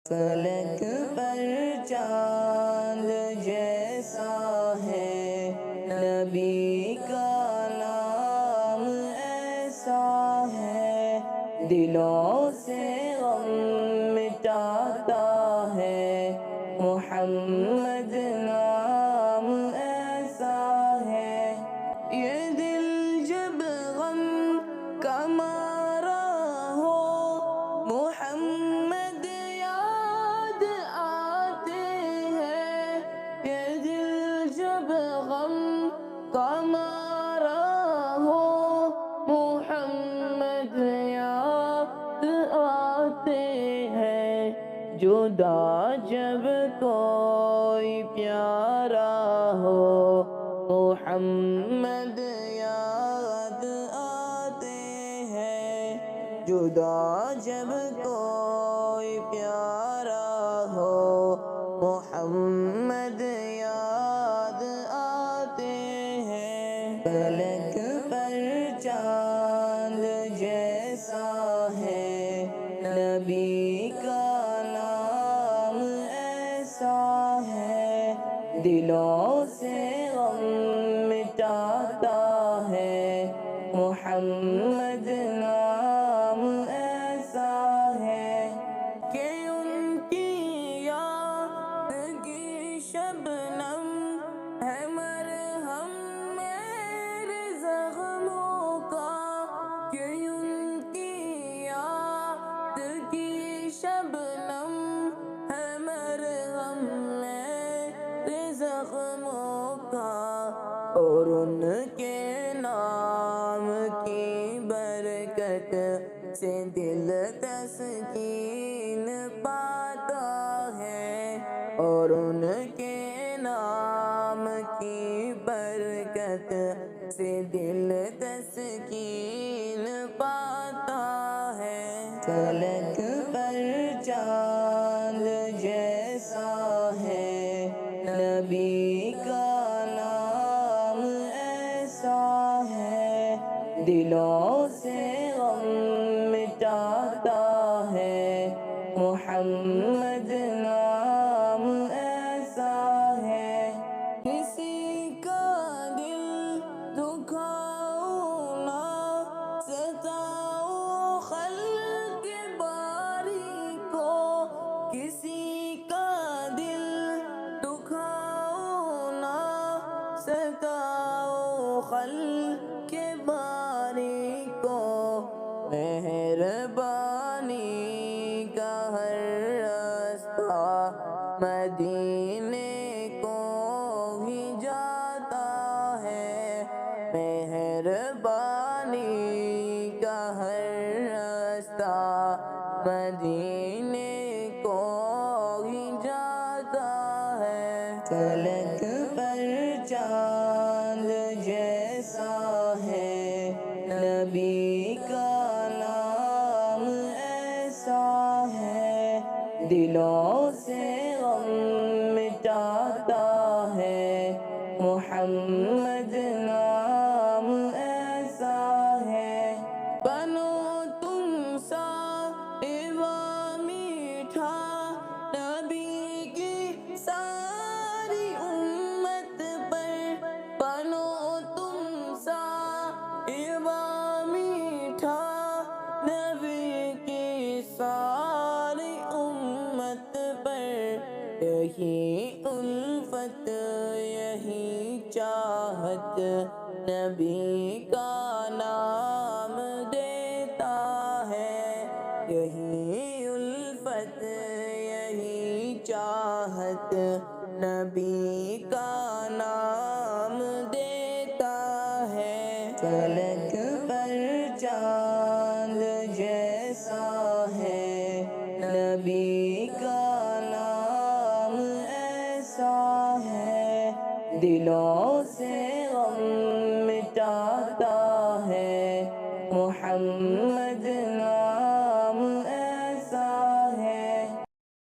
فلک پر چاند جیسا ہے نبی کا نام ایسا ہے، دلوں سے غم مٹاتا ہے محمد نام ایسا ہے۔ یہ دل جب غم کا مارا ہو محمد یاد آتے ہیں، یہ دل جب غم کا مارا ہو محمد یاد آتے ہیں، جدا جب کوئی پیارا ہو محمد یاد آتے ہیں، جدا جب کوئی پیارا ہو محمد یاد آتے ہیں۔ فلک پر چاند جیسا ہے نبی کا نام ایسا ہے، دلوں سے غم مٹاتا ہے محمد نام ایسا ہے، کہ ان کی یاد کی شبنم ہے مرہم میرے زخموں کا، کہ ان کی یاد کی شبنم ہے مرہم میرے زخموں کا، اور ان کے نام کی برکت سے دل تسکین پاتا ہے، اور ان کے نام کی برکت سے دل تسکین پاتا ہے۔ فلک پر چاند جیسا ہے نبی کا نام ایسا ہے، دلوں سے غم مٹاتا ہے محمد نام ایسا ہے، کسی کا دل دکھاؤ نہ ستاؤ خلق باری کو، کسی کا دل دکھاؤ نہ ستاؤ خلق باری کو، مہربانی کا ہر راستہ مدینے کو ہی جاتا ہے، مہربانی کا ہر راستہ مدینے کو ہی جاتا ہے۔ فلک پر چاند جیسا ہے نبی کا نام ایسا ہے، دلوں سے غم مٹاتا ہے محمد نام ایسا ہے، بنو تم صاحبہ میٹھا نبی کی ساری امت پر، بنو تم صاحبہ میٹھا نبی کی ساری امت پر، یہی الفت یہی چاہت نبی کا نام دیتا ہے، یہی الفت یہی چاہت نبی کا نام دیتا ہے۔ فلک پر چاند جیسا ہے نبی کا نام ایسا ہے، دلوں سے غم مٹاتا